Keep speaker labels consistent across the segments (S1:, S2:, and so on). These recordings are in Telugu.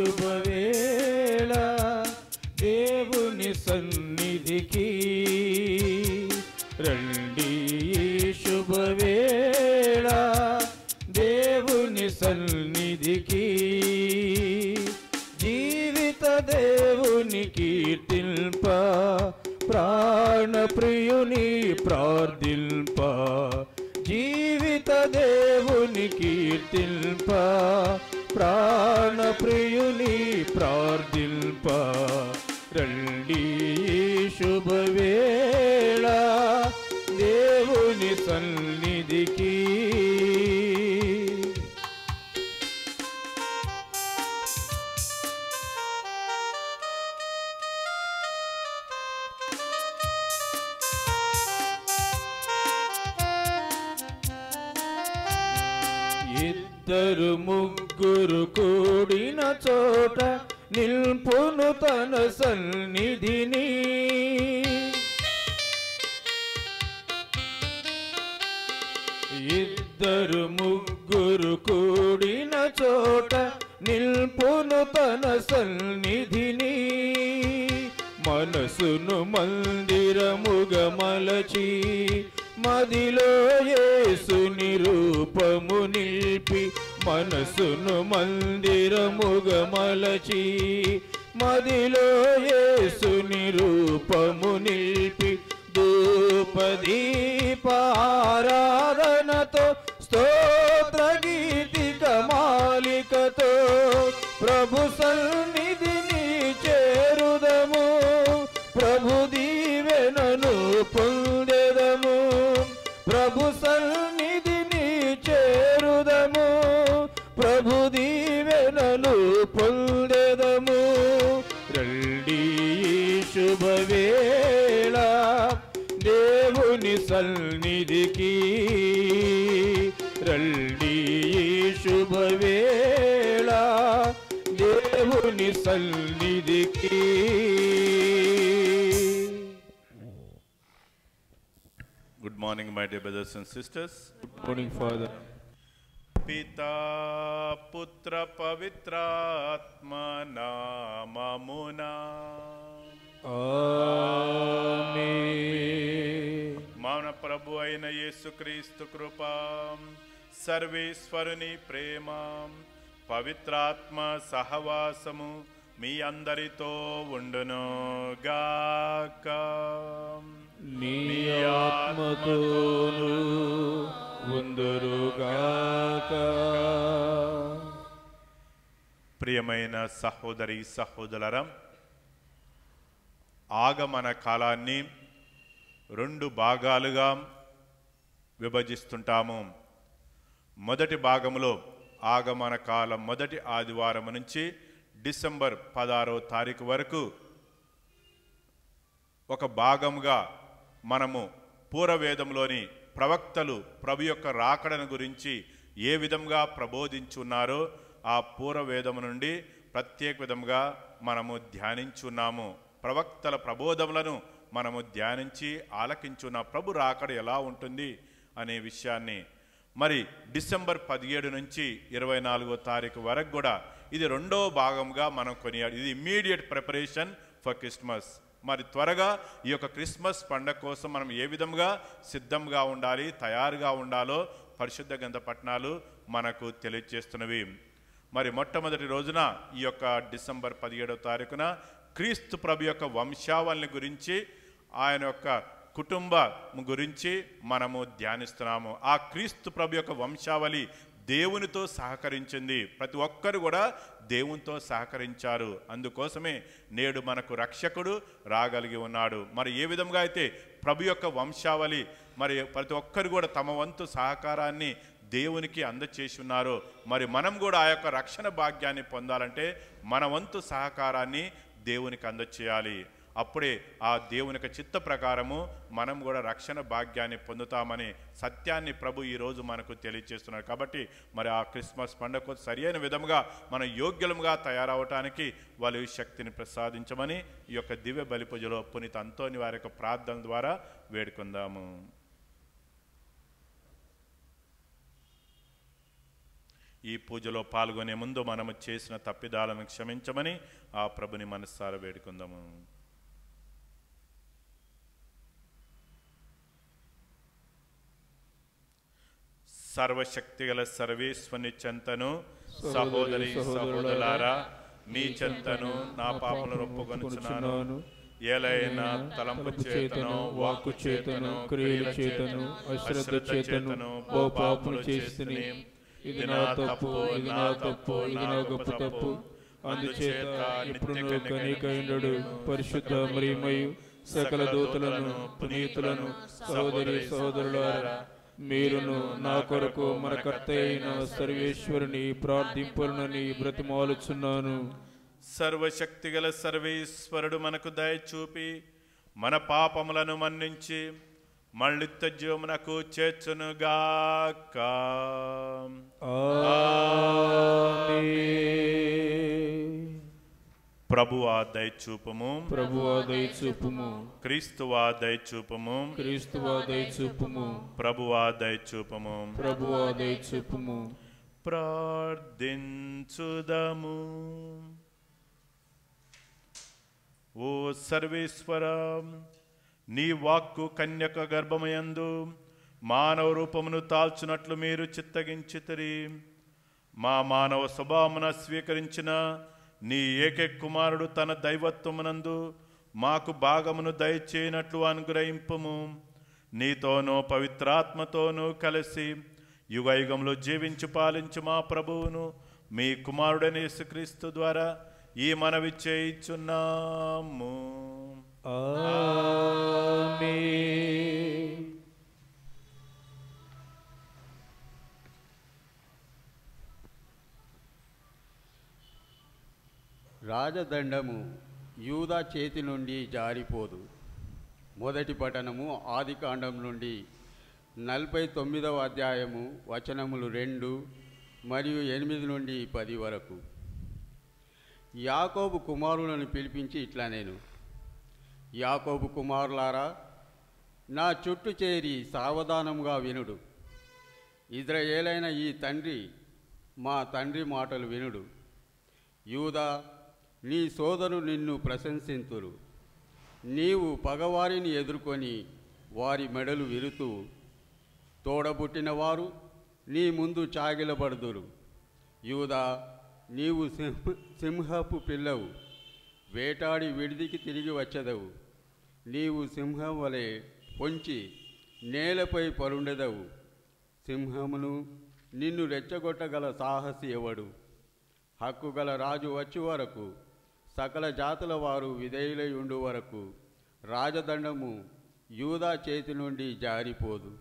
S1: శుభవేళ దేవుని సన్నిధికి రండి. శుభవేళ దేవుని సన్నిధికి జీవిత దేవుని కీర్తింప ప్రాణప్రియుని ప్రార్థింప. జీవిత దేవుని కీర్తింప ప్రాణప్రియుని ప్రార్థింప. రండి శుభవేళ దేవుని సన్నిధికి. ఇద్దరు ముగ్గురు కూడిన చోట నిల్పును తన సన్నిధిని. ఇద్దరు ముగ్గురు కూడిన చోట నిల్పును తన సన్నిధిని. మనసును మందిరముగా మలచి మదిలో యేసుని రూపము నిలిపి. మనసును మందిరముగా మలచి మదిలో యేసుని రూపము నిలిపి. ధూపదీపారాధనతో స్తోత్ర గీతిక మాలికతో ప్రభు సన్నిధిని చేరుదము. ప్రభు దీవెనను పొందెదము. ప్రభు సన్నిధిని చేరుదము. ప్రభు దీవెనను పొందెదము. రండి శుభవేళ దేవుని సన్నిధికి. రండి శుభవేళ దేవుని సన్నిధికి.
S2: Good morning, my dear brothers and sisters.
S1: Good morning, Father.
S2: Pita Putra Pavitratma Namamuna.
S1: Amen.
S2: మన ప్రభు అయిన యేసుక్రీస్తు కృప, సర్వేశ్వరుని ప్రేమ, పవిత్రాత్మ సహవాసము మీ అందరితో ఉండును గాక.
S1: నీ ఆత్మతోను ఉందురుగాక.
S2: ప్రియమైన సహోదరి సహోదరులారా, ఆగమన కాలాన్ని రెండు భాగాలుగా విభజిస్తుంటాము. మొదటి భాగంలో ఆగమన కాలం మొదటి ఆదివారం నుంచి డిసెంబర్ 16వ తారీఖు వరకు ఒక భాగంగా మనము పూర్వవేదంలోని ప్రవక్తలు ప్రభు యొక్క రాకడను గురించి ఏ విధంగా ప్రబోధించున్నారో ఆ పూర్వవేదము నుండి ప్రత్యేక విధంగా మనము ధ్యానించున్నాము. ప్రవక్తల ప్రబోధములను మనము ధ్యానించి ఆలకించున్న ప్రభు రాకడ ఎలా ఉంటుంది అనే విషయాన్ని మరి డిసెంబర్ 17 నుంచి 24వ తారీఖు వరకు కూడా ఇది రెండో భాగంగా మనం కొనియాడు. ఇది ఇమ్మీడియట్ ప్రిపరేషన్ ఫర్ క్రిస్మస్. మరి త్వరగా ఈ యొక్క క్రిస్మస్ పండుగ కోసం మనం ఏ విధంగా సిద్ధంగా ఉండాలి, తయారుగా ఉండాలో పరిశుద్ధ గ్రంథ పఠనాలు మనకు తెలియజేస్తున్నవి. మరి మొట్టమొదటి రోజున ఈ యొక్క డిసెంబర్ 17వ తారీఖున క్రీస్తు ప్రభు యొక్క వంశావళిని గురించి, ఆయన యొక్క కుటుంబం గురించి మనము ధ్యానిస్తున్నాము. ఆ క్రీస్తు ప్రభు యొక్క వంశావళి దేవునితో సహకరించింది. ప్రతి ఒక్కరు కూడా దేవునితో సహకరించారు. అందుకోసమే నేడు మనకు రక్షకుడు రాగలిగి ఉన్నాడు. మరి ఏ విధంగా అయితే ప్రభు యొక్క వంశావళి మరి ప్రతి ఒక్కరు కూడా తమ వంతు సహకారాన్ని దేవునికి అందచేసి ఉన్నారో, మరి మనం కూడా ఆ యొక్క రక్షణ భాగ్యాన్ని పొందాలంటే మన వంతు సహకారాన్ని దేవునికి అందచేయాలి. అప్పుడే ఆ దేవుని యొక్క చిత్త ప్రకారము మనం కూడా రక్షణ భాగ్యాన్ని పొందుతామని సత్యాన్ని ప్రభు ఈరోజు మనకు తెలియజేస్తున్నారు. కాబట్టి మరి ఆ క్రిస్మస్ పండుగకు సరియైన విధంగా మనం యోగ్యులుగా తయారవటానికి వాళ్ళు శక్తిని ప్రసాదించమని ఈ యొక్క దివ్య బలి పూజలో పునీత అంతోని వారి యొక్క ప్రార్థన ద్వారా వేడుకుందాము. ఈ పూజలో పాల్గొనే ముందు మనము చేసిన తప్పిదాలను క్షమించమని ఆ ప్రభుని మనస్సారా వేడుకుందాము. సర్వశక్తిగల సర్వేశ్వని చెంతను సహోదరి సహోదరులారా మీ చెంతను నా పాపలను ఒప్పుకొనుచున్నాను. ఏలైనా తలంపు చేతను వాక్కు చేతను క్రియల చేతను అశ్రద్ధ చేతను ఓ పాపములు చేస్తుని ఇది నా తప్పు, ఇది నా తప్పు, ఇది నా గొప్ప తప్పు. అందుచేత ఇప్పుడు కనికయుండు పరిశుద్ధ మరియమయు సకల దూతలను పునీతులను సహోదరి సహోదరులారా మీరును నా కొరకు మన కర్త అయిన సర్వేశ్వరుని ప్రార్థింపులనని బ్రతిమాలుచున్నాను. సర్వశక్తిగల సర్వేశ్వరుడు మనకు దయ చూపి మన పాపములను మన్నించి మళ్ళిత్త జీవమునకు చేర్చునుగాక. ప్రభువా దయచూపము,
S1: ప్రభువా దయచూపము,
S2: క్రీస్తువా దయచూపము,
S1: క్రీస్తువా దయచూపము,
S2: ప్రభువా దయచూపము,
S1: ప్రభువా దయచూపము.
S2: ప్రార్థించుదము. ఓ సర్వేశ్వర, నీ వాక్కు కన్యక గర్భమయందు మానవ రూపమును తాల్చునట్లు మీరు చిత్తగించితిరి. మా మానవ స్వభావమున స్వీకరించిన నీ ఏకైక కుమారుడు తన దైవత్వమునందు మాకు భాగమును దయచేయనట్లు అనుగ్రహింపుము. నీతోనూ పవిత్రాత్మతోనూ కలిసి యుగయుగంలో జీవించి పాలించు మా ప్రభువును మీ కుమారుడైన యేసుక్రీస్తు ద్వారా ఈ మనవి చేయుచున్నాము.
S1: ఆమేన్.
S3: రాజదండము యూదా చేతి నుండి జారిపోదు. మొదటి పఠనము ఆదికాండం నుండి 49వ అధ్యాయము వచనములు 2 మరియు 8 నుండి 10 వరకు. యాకోబు కుమారులను పిలిపించి ఇట్లా నేను, యాకోబు కుమారులారా, నా చుట్టూ చేరి సావధానంగా వినుడు. ఇజ్రాయేలైన ఈ తండ్రి మా తండ్రి మాటలు వినుడు. యూదా, నీ సోదరు నిన్ను ప్రశంసింతురు. నీవు పగవారిని ఎదుర్కొని వారి మెడలు విరుతూ తోడబుట్టిన వారు నీ ముందు చాగిలబడుదురు. యూదా, నీవు సింహపు పిల్లవు, వేటాడి విడిదికి తిరిగి వచ్చెదవు. నీవు సింహం వలె పొంచి నేలపై పరుండెదవు. సింహమును నిన్ను రెచ్చగొట్టగల సాహసి ఎవడు? హక్కుగల రాజు వచ్చి వరకు, సకల జాతుల వారు విధేయులై ఉండు వరకు రాజదండము యూదా చేతి నుండి జారిపోదు.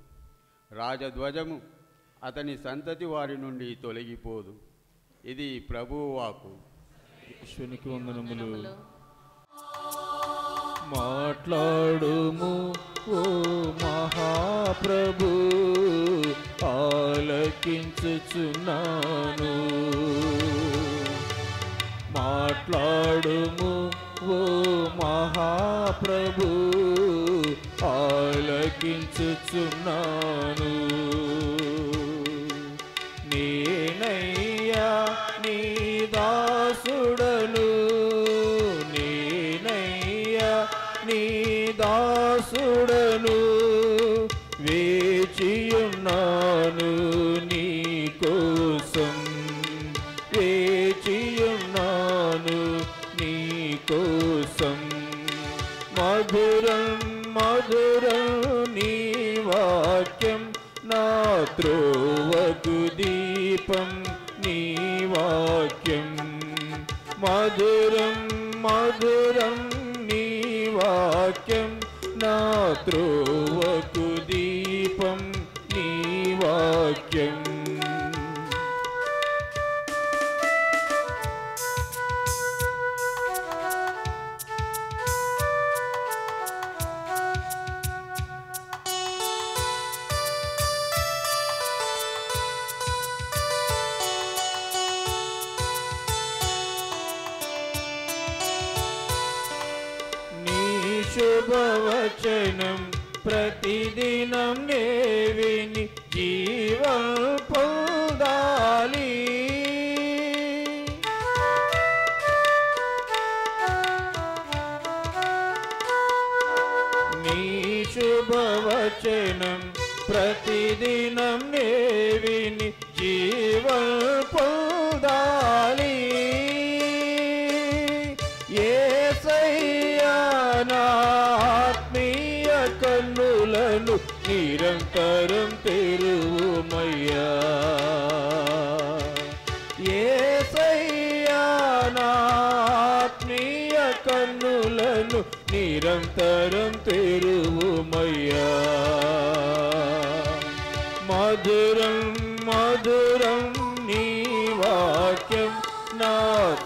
S3: రాజధ్వజము అతని సంతతి వారి నుండి తొలగిపోదు. ఇది ప్రభువు వాక్కు.
S1: ఈశ్వరునికి వందనములు. మాట్లాడుము ఓ మహాప్రభు, ఆలకించుచున్నాను. మాట్లాడుము ఓ మహాప్రభు, ఆలకించుచున్నాను. నేనయ్యా నీ దాసుడను, నేనయ్యా నీ దాసుడను, వేచియున్నాను నీ కోసం, వేచియున్నాను నీ కోసం. మధురం మధురం నీ వాక్యం, నా త్రోవకు దీపం నీ వాక్యం. మధురం మధురం నీ వాక్యం, నా త్రోవకు దీపం నీ వాక్యం. శుభవచనం ప్రతిదినం నే విని జీవం పొందాలి. నీ శుభవచనం ప్రతిదినం నే విని జీవం పొందాలి. యేసయ్యా నా ఆత్మీయ కన్నులను నిరంతరం తెరువుమయ్యా. యేసయ్యా నా ఆత్మీయ కన్నులను నిరంతరం తెరువుమయ్యా. మధురం మధురం నీ వాక్యం నా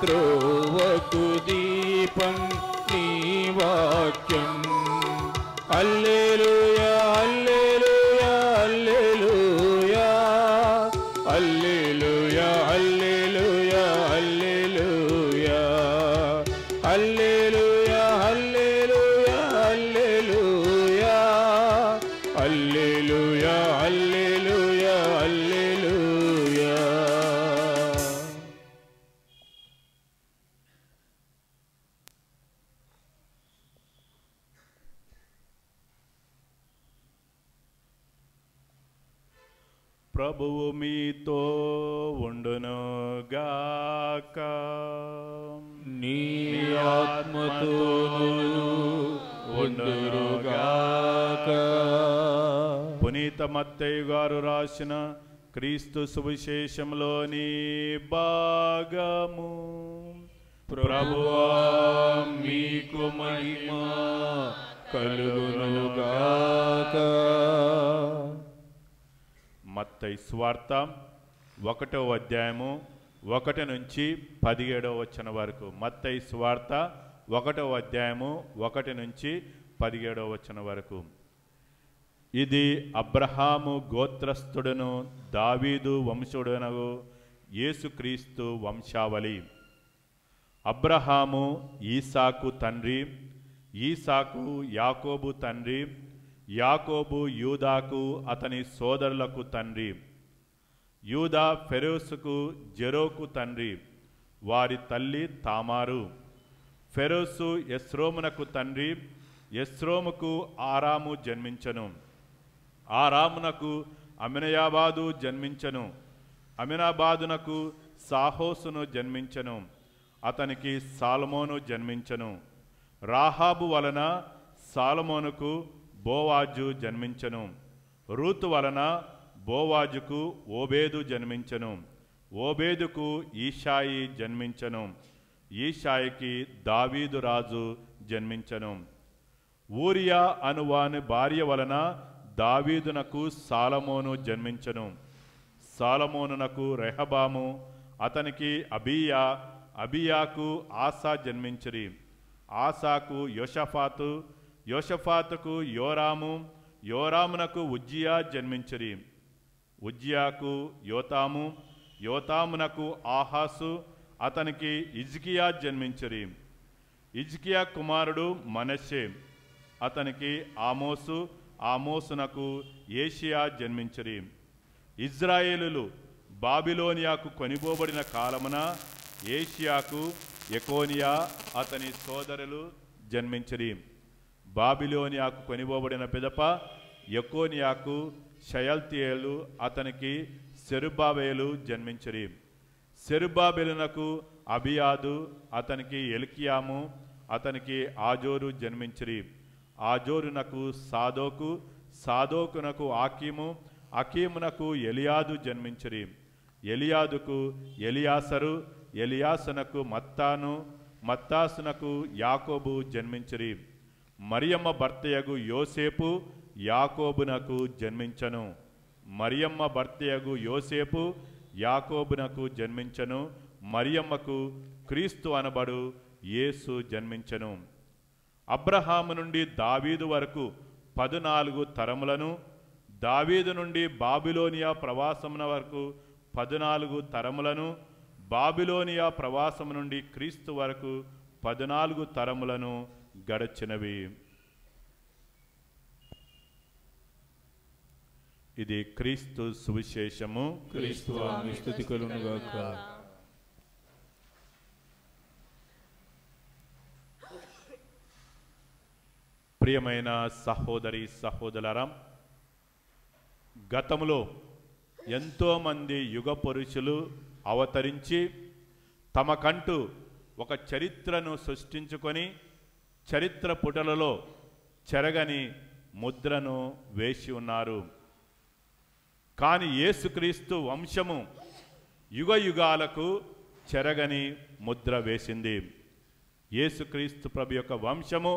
S1: త్రోవకు దీపం నీ వాక్యం. హల్లెలూయా హల్లెలూయా హల్లెలూయా హల్లెలూయా హల్లెలూయా హల్లెలూయా హల్లెలూయా హల్లెలూయా హల్లెలూయా హల్లెలూయా హల్లెలూయా హల్లెలూయా.
S2: ప్రభువు మీతో ఉండునుగాక.
S1: నీ ఆత్మతోను ఉండునుగాక.
S2: పునీత మత్తయి గారు రాసిన క్రీస్తు సువిశేషంలోని భాగము.
S1: ప్రభువా మీకు మహిమ కలుగునుగాక.
S2: మత్తయి సువార్త 1వ అధ్యాయము 1 నుంచి 17వ వచనం వరకు. మత్తయి సువార్త 1వ అధ్యాయము 1 నుంచి 17వ వచనం వరకు. ఇది అబ్రహాము గోత్రస్థుడును దావీదు వంశుడునగు యేసుక్రీస్తు వంశావళి. అబ్రహాము ఈసాకు తండ్రి, ఈసాకు యాకోబు తండ్రి, యాకోబు యూదాకు అతని సోదరులకు తండ్రి, యూదా ఫెరోసుకు జెరోకు తండ్రి, వారి తల్లి తామారు. ఫెరోసు ఎస్రోమునకు తండ్రి, ఎస్రోముకు ఆరాము జన్మించను, ఆరామునకు అమినయాబాదు జన్మించను, అమినాబాదునకు సాహోసును జన్మించను, అతనికి సాలమోను జన్మించను. రాహాబు వలన సాలమోనుకు బోవాజు జన్మించను, రూతు వలన బోవాజుకు ఓబేదు జన్మించను, ఓబేదుకు ఈషాయి జన్మించను, ఈషాయికి దావీదు రాజు జన్మించను. ఊరియా అనువాని భార్య వలన దావీదునకు సాలమోను జన్మించను, సాలమోనునకు రెహబాము, అతనికి అబీయా, అబియాకు ఆసా జన్మించిరి, ఆసాకు యోషఫాతు, యోషఫాతుకు యోరాము, యోరామునకు ఉజ్జియా జన్మించిరి, ఉజ్జియాకు యోతాము, యోతామునకు ఆహాసు, అతనికి హిజ్కియా జన్మించిరి, హిజ్కియా కుమారుడు మనష్షే, అతనికి ఆమోసు, ఆమోసునకు ఏషియా జన్మించిరి. ఇజ్రాయేలులు బాబిలోనియాకు కొనిపోబడిన కాలమున ఏషియాకు ఎకోనియా అతని సోదరులు జన్మించిరి. బాబిలోనియాకు కొనిపోబడిన పిదప ఎకోనియాకు షయల్తీయేలు, అతనికి సెరుబాబేలు జన్మించిరి. సెరుబాబేలునకు అబియాదు, అతనికి ఎల్కియాము, అతనికి ఆజోరు జన్మించిరి. ఆజోరునకు సాదోకు, సాదోకునకు ఆకీము, అకీమునకు ఎలియాదు జన్మించిరి. ఎలియాదుకు ఎలియాసరు, ఎలియాసనకు మత్తాను, మత్తాసునకు యాకోబు జన్మించిరి. మరియమ్మ భర్తయగు యోసేపు యాకోబునకు జన్మించను, మరియమ్మ భర్తయగు యోసేపు యాకోబునకు జన్మించను. మరియమ్మకు క్రీస్తు అనబడు యేసు జన్మించను. అబ్రహాము నుండి దావీదు వరకు 14 తరములను, దావీదు నుండి బాబిలోనియా ప్రవాసమున వరకు 14 తరములను, బాబిలోనియా ప్రవాసము నుండి క్రీస్తు వరకు 14 తరములను గడచినవి. ఇది క్రీస్తు సువిశేషము.
S1: క్రీస్తువా మీ స్తుతి కలుగునుగాక.
S2: ప్రియమైన సహోదరి సహోదరులారా, గతంలో ఎంతోమంది యుగ పురుషులు అవతరించి తమకంటూ ఒక చరిత్రను సృష్టించుకొని చరిత్ర పుటలలో చెరగని ముద్రను వేసి ఉన్నారు. కానీ యేసుక్రీస్తు వంశము యుగ యుగాలకు చెరగని ముద్ర వేసింది. యేసుక్రీస్తు ప్రభు యొక్క వంశము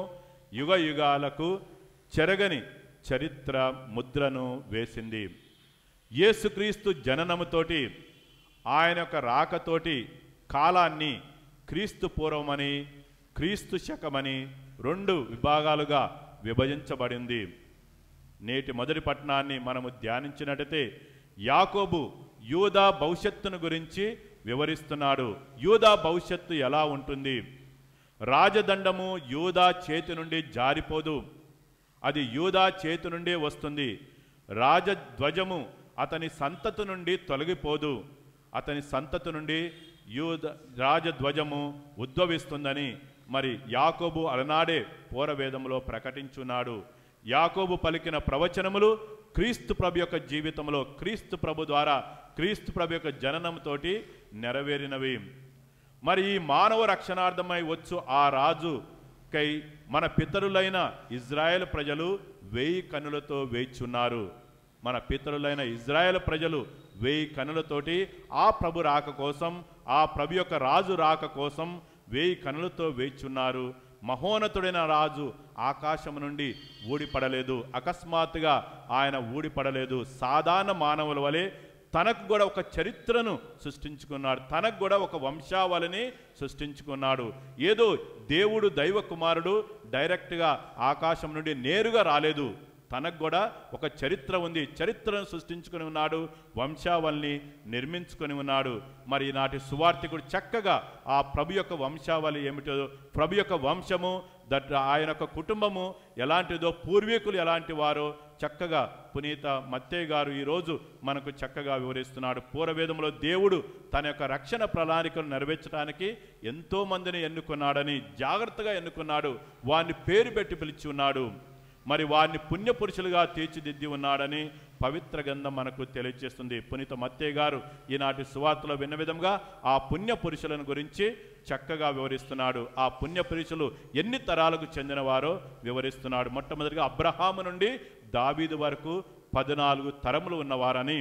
S2: యుగ యుగాలకు చెరగని చరిత్ర ముద్రను వేసింది. యేసుక్రీస్తు జననముతోటి ఆయన యొక్క రాకతోటి కాలాన్ని క్రీస్తు పూర్వమని క్రీస్తు శకమని 2 విభాగాలుగా విభజించబడింది. నేటి మొదటి పట్టణాన్ని మనము ధ్యానించినట్టయితే యాకోబు యూదా భవిష్యత్తును గురించి వివరిస్తున్నాడు. యూదా భవిష్యత్తు ఎలా ఉంటుంది? రాజదండము యూదా చేతి నుండి జారిపోదు, అది యూదా చేతి నుండే వస్తుంది. రాజధ్వజము అతని సంతతి నుండి తొలగిపోదు, అతని సంతతి నుండి రాజధ్వజము ఉద్భవిస్తుందని మరి యాకోబు అలనాడే పూర్వవేదంలో ప్రకటించున్నాడు. యాకోబు పలికిన ప్రవచనములు క్రీస్తు ప్రభు యొక్క జీవితంలో క్రీస్తు ప్రభు ద్వారా క్రీస్తు ప్రభు యొక్క జననంతో నెరవేరినవి. మరి ఈ మానవ రక్షణార్థమై వచ్చు ఆ రాజుకై మన పితరులైన ఇజ్రాయేల్ ప్రజలు 1000 కన్నులతో వేచున్నారు. మన పితరులైన ఇజ్రాయేల్ ప్రజలు 1000 కన్నులతోటి ఆ ప్రభు రాక కోసం, ఆ ప్రభు యొక్క రాజు రాక కోసం 1000 కన్నులతో వేచున్నారు. మహోన్నతుడైన రాజు ఆకాశం నుండి ఊడిపడలేదు, అకస్మాత్తుగా ఆయన ఊడిపడలేదు. సాధారణ మానవుల వలె తనకు కూడా ఒక చరిత్రను సృష్టించుకున్నాడు, తనకు కూడా ఒక వంశావళిని సృష్టించుకున్నాడు. ఏదో దేవుడు దైవ కుమారుడు డైరెక్ట్గా ఆకాశం నుండి నేరుగా రాలేదు, తనకు కూడా ఒక చరిత్ర ఉంది, చరిత్రను సృష్టించుకుని ఉన్నాడు, వంశావళిని నిర్మించుకొని ఉన్నాడు. మరి ఈనాటి సువార్తికుడు చక్కగా ఆ ప్రభు యొక్క వంశావళి ఏమిటో, ప్రభు యొక్క వంశము ఆయన యొక్క కుటుంబము ఎలాంటిదో, పూర్వీకులు ఎలాంటి వారో చక్కగా పునీత మత్తయ్య గారు ఈరోజు మనకు చక్కగా వివరిస్తున్నాడు. పూర్వవేదంలో దేవుడు తన యొక్క రక్షణ ప్రణాళికను నెరవేర్చడానికి ఎంతోమందిని ఎన్నుకున్నాడని, జాగ్రత్తగా ఎన్నుకున్నాడు, వారిని పేరు పెట్టి పిలిచి ఉన్నాడు. మరి వారిని పుణ్యపురుషులుగా తీర్చిదిద్ది ఉన్నాడని పవిత్ర గ్రంథం మనకు తెలియజేస్తుంది. పునీత మత్తయ్య గారు ఈనాటి సువార్తలో విన్న విధంగా ఆ పుణ్య పురుషులను గురించి చక్కగా వివరిస్తున్నాడు. ఆ పుణ్య పురుషులు ఎన్ని తరాలకు చెందినవారో వివరిస్తున్నాడు. మొట్టమొదటిగా అబ్రహాము నుండి దావీదు వరకు 14 తరములు ఉన్నవారని,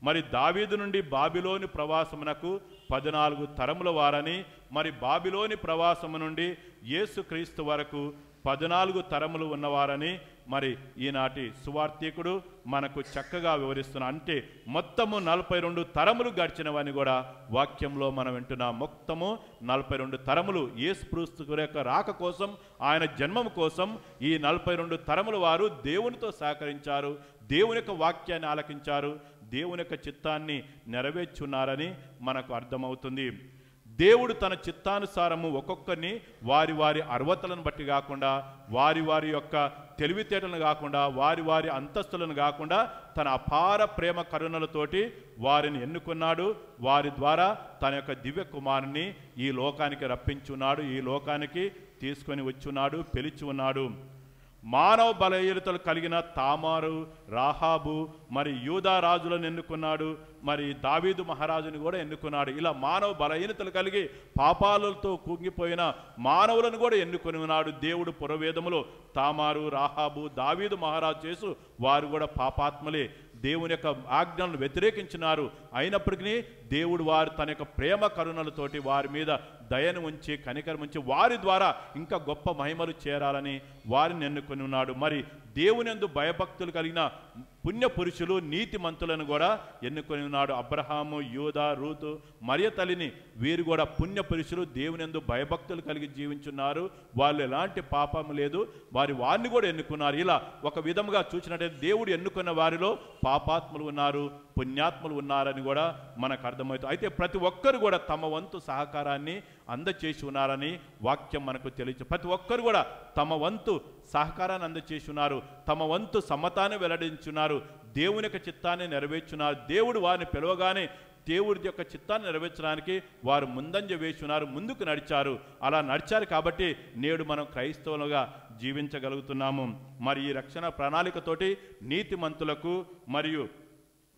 S2: మరి దావీదు నుండి బాబిలోని ప్రవాసమునకు 14 తరముల వారని, మరి బాబిలోని ప్రవాసము నుండి యేసుక్రీస్తు వరకు 14 తరములు ఉన్నవారని మరి ఈనాటి సువార్తికుడు మనకు చక్కగా వివరిస్తున్నా. అంటే మొత్తము 42 తరములు గడిచినవని కూడా వాక్యంలో మనం వింటున్నాం. మొత్తము 42 తరములు యేసుక్రీస్తు యొక్క రాక కోసం, ఆయన జన్మం కోసం ఈ 42 తరముల వారు దేవునితో సహకరించారు, దేవుని యొక్క వాక్యాన్ని ఆలకించారు, దేవుని యొక్క చిత్తాన్ని నెరవేర్చున్నారని మనకు అర్థమవుతుంది. దేవుడు తన చిత్తానుసారము ఒక్కొక్కరిని వారి వారి అర్హతలను బట్టి కాకుండా, వారి వారి యొక్క తెలివితేటలను కాకుండా, వారి వారి అంతస్తులను కాకుండా తన అపార ప్రేమ కరుణలతోటి వారిని ఎన్నుకున్నాడు. వారి ద్వారా తన యొక్క దివ్య కుమారుని ఈ లోకానికి రప్పించున్నాడు, ఈ లోకానికి తీసుకొని వచ్చున్నాడు, పిలిచి ఉన్నాడు. మానవ బలహీనతలు కలిగిన తామారు, రాహాబు, మరి యూదా రాజులను ఎన్నుకున్నాడు, మరి దావీదు మహారాజుని కూడా ఎన్నుకున్నాడు. ఇలా మానవ బలహీనతలు కలిగి పాపాలతో కుంగిపోయిన మానవులను కూడా ఎన్నుకొని ఉన్నాడు దేవుడు. పురవేదములో తామారు, రాహాబు, దావీదు మహారాజు చేసు వారు కూడా పాపాత్మలే, దేవుని యొక్క ఆజ్ఞలను వ్యతిరేకించినారు. అయినప్పటికీ దేవుడు వారు తన యొక్క ప్రేమ కరుణలతోటి వారి మీద దయను ఉంచి, కనికరం ఉంచి వారి ద్వారా ఇంకా గొప్ప మహిమలు చేరాలని వారిని ఎన్నుకొని ఉన్నాడు. మరి దేవునియందు భయభక్తులు కలిగిన పుణ్య పురుషులు, నీతిమంతులను కూడా ఎన్నుకొని ఉన్నాడు. అబ్రహాము, యూదా, రూతు, మరియ తల్లిని వీరు కూడా పుణ్య పురుషులు, దేవునియందు భయభక్తులు కలిగి జీవించున్నారు. వాళ్ళు ఎలాంటి పాపం లేదు, వారిని కూడా ఎన్నుకున్నారు. ఇలా ఒక విధముగా చూసినట్టయితే దేవుడు ఎన్నుకున్న వారిలో పాపాత్ములు ఉన్నారు, పుణ్యాత్ములు ఉన్నారని కూడా మనకు అర్థమవుతుంది. అయితే ప్రతి ఒక్కరు కూడా తమ వంతు సహకారాన్ని అందచేసి ఉన్నారని వాక్యం మనకు తెలియదు. ప్రతి ఒక్కరు కూడా తమ వంతు సహకారాన్ని అందచేసి ఉన్నారు, తమ వంతు సమ్మతాన్ని వెల్లడించున్నారు, దేవుని యొక్క చిత్తాన్ని నెరవేర్చున్నారు. దేవుడు వారిని పిలవగానే దేవుడి యొక్క చిత్తాన్ని నెరవేర్చడానికి వారు ముందంజ వేస్తున్నారు, ముందుకు నడిచారు. అలా నడిచారు కాబట్టి నేడు మనం క్రైస్తవులుగా జీవించగలుగుతున్నాము. మరి ఈ రక్షణ ప్రణాళికతోటి నీతిమంతులకు మరియు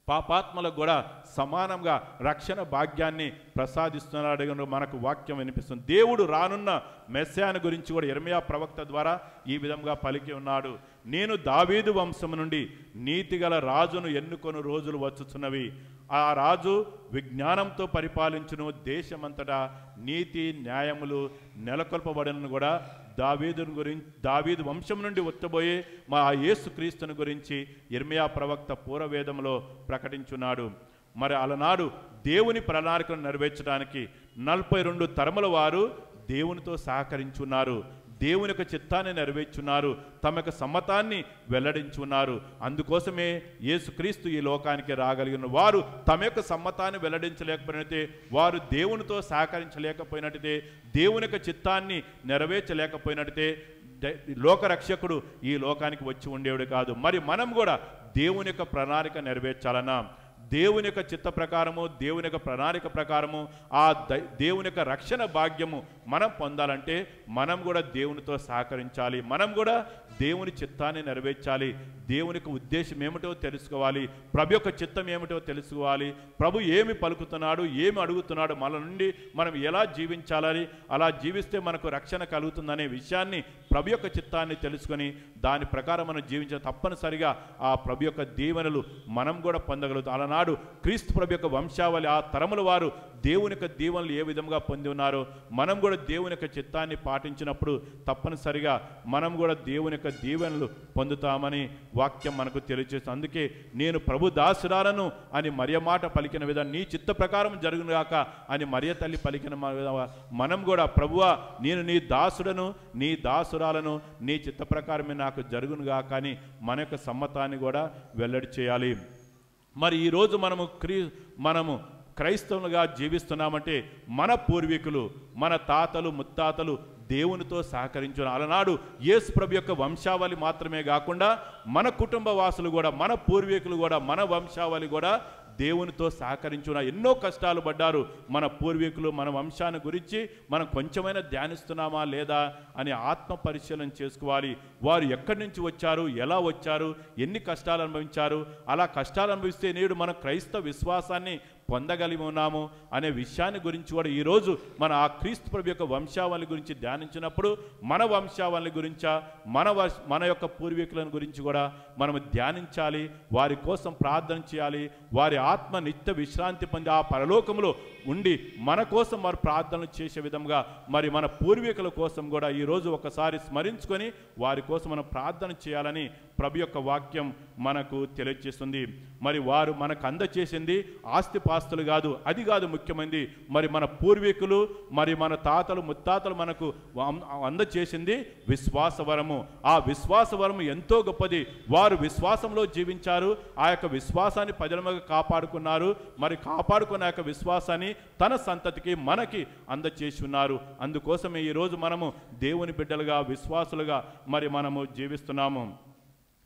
S2: పాపాత్మలకు కూడా సమానంగా రక్షణ భాగ్యాన్ని ప్రసాదిస్తున్నాడు మనకు వాక్యం వినిపిస్తుంది. దేవుడు రానున్న మెస్సియాను గురించి కూడా యెర్మయా ప్రవక్త ద్వారా ఈ విధంగా పలికి ఉన్నాడు. నేను దావీదు వంశం నుండి నీతిగల రాజును ఎన్నుకొని రోజులు వచ్చుచున్నవి. ఆ రాజు విజ్ఞానంతో పరిపాలించును, దేశమంతటా నీతి న్యాయములు నెలకొల్పబడినను కూడా దావీదు వంశం నుండి వచ్చబోయే మా యేసుక్రీస్తుని గురించి యెర్మయా ప్రవక్త పూర్వవేదంలో ప్రకటించున్నాడు. మరి అలనాడు దేవుని ప్రణాళికను నెరవేర్చడానికి 42 తరముల వారు దేవునితో సహకరించున్నారు, దేవుని యొక్క చిత్తాన్ని నెరవేర్చున్నారు, తమ యొక్క సమ్మతాన్ని వెల్లడించున్నారు. అందుకోసమే యేసుక్రీస్తు ఈ లోకానికి రాగలిగిన వారు తమ యొక్క సమ్మతాన్ని వెల్లడించలేకపోయినట్టే, వారు దేవునితో సహకరించలేకపోయినట్టే, దేవుని యొక్క చిత్తాన్ని నెరవేర్చలేకపోయినట్టే లోకరక్షకుడు ఈ లోకానికి వచ్చి ఉండేవాడు కాదు. మరి మనం కూడా దేవుని యొక్క ప్రణాళిక నెరవేర్చాలన్నా, దేవుని యొక్క చిత్త ప్రకారము, దేవుని యొక్క ప్రణాళిక ప్రకారము ఆ దేవుని యొక్క రక్షణ భాగ్యము మనం పొందాలంటే మనం కూడా దేవునితో సహకరించాలి, మనం కూడా దేవుని చిత్తాన్ని నెరవేర్చాలి, దేవుని యొక్క ఉద్దేశం ఏమిటో తెలుసుకోవాలి, ప్రభు యొక్క చిత్తం ఏమిటో తెలుసుకోవాలి, ప్రభు ఏమి పలుకుతున్నాడు, ఏమి అడుగుతున్నాడు, మన నుండి మనం ఎలా జీవించాలని, అలా జీవిస్తే మనకు రక్షణ కలుగుతుందనే విషయాన్ని ప్రభు యొక్క చిత్తాన్ని తెలుసుకొని దాని ప్రకారం మనం జీవించే తప్పనిసరిగా ఆ ప్రభు యొక్క దీవెనలు మనం కూడా పొందగలుగుతాం. అలనాడు క్రీస్తు ప్రభు యొక్క వంశావళి ఆ తరముల వారు దేవుని యొక్క దీవెనలు ఏ విధంగా పొంది ఉన్నారో మనం కూడా దేవుని యొక్క చిత్తాన్ని పాటించినప్పుడు తప్పనిసరిగా మనం కూడా దేవుని యొక్క దీవెనలు పొందుతామని వాక్యం మనకు తెలియజేస్తుంది. అందుకే నేను ప్రభు దాసురాలను అని మరియ మాట పలికిన విధంగా నీ చిత్త ప్రకారం జరుగునుగాక అని మరియ తల్లి పలికిన మనం కూడా ప్రభువా నేను నీ దాసుడను, నీ దాసురాలను, నీ చిత్త ప్రకారమే నాకు జరుగునుగాక అని మన యొక్క సమ్మతాన్ని కూడా వెల్లడి చేయాలి. మరి ఈరోజు మనము క్రైస్తవులుగా జీవిస్తున్నామంటే మన పూర్వీకులు, మన తాతలు ముత్తాతలు దేవునితో సహకరించున్నారు. అలనాడు యేసు ప్రభు యొక్క వంశావళి మాత్రమే కాకుండా మన కుటుంబ వాసులు కూడా, మన పూర్వీకులు కూడా, మన వంశావళి కూడా దేవునితో సహకరించున్న ఎన్నో కష్టాలు పడ్డారు. మన పూర్వీకులు మన వంశాన్ని గురించి మనం కొంచెమైనా ధ్యానిస్తున్నామా లేదా అని ఆత్మ పరిశీలన చేసుకోవాలి. వారు ఎక్కడి నుంచి వచ్చారు, ఎలా వచ్చారు, ఎన్ని కష్టాలు అనుభవించారు, అలా కష్టాలు అనుభవిస్తే నేడు మన క్రైస్తవ విశ్వాసాన్ని పొందగలిగి ఉన్నాము అనే విషయాన్ని గురించి కూడా ఈరోజు మన ఆ క్రీస్తు ప్రభు యొక్క వంశావళి గురించి ధ్యానించినప్పుడు మన వంశావళి గురించా, మన యొక్క పూర్వీకులను గురించి కూడా మనము ధ్యానించాలి, వారి కోసం ప్రార్థన చేయాలి. వారి ఆత్మ నిత్య విశ్రాంతి పొంది ఆ పరలోకములో ఉండి మన కోసం వారు ప్రార్థనలు చేసే విధంగా మరి మన పూర్వీకుల కోసం కూడా ఈరోజు ఒకసారి స్మరించుకొని వారి కోసం మనం ప్రార్థన చేయాలని ప్రభు యొక్క వాక్యం మనకు తెలియజేస్తుంది. మరి వారు మనకు అందచేసింది ఆస్తిపాస్తులు కాదు, అది కాదు ముఖ్యమైనది. మరి మన పూర్వీకులు, మరి మన తాతలు ముత్తాతలు మనకు అందచేసింది విశ్వాసవరము. ఆ విశ్వాసవరము ఎంతో గొప్పది. వారు విశ్వాసంలో జీవించారు, ఆ యొక్క విశ్వాసాన్ని పదిలముగా కాపాడుకున్నారు. మరి కాపాడుకున్న యొక్క విశ్వాసాన్ని తన సంతతికి మనకి అందచేసి ఉన్నారు. అందుకోసమే ఈరోజు మనము దేవుని బిడ్డలుగా, విశ్వాసులుగా మరి మనము జీవిస్తున్నాము.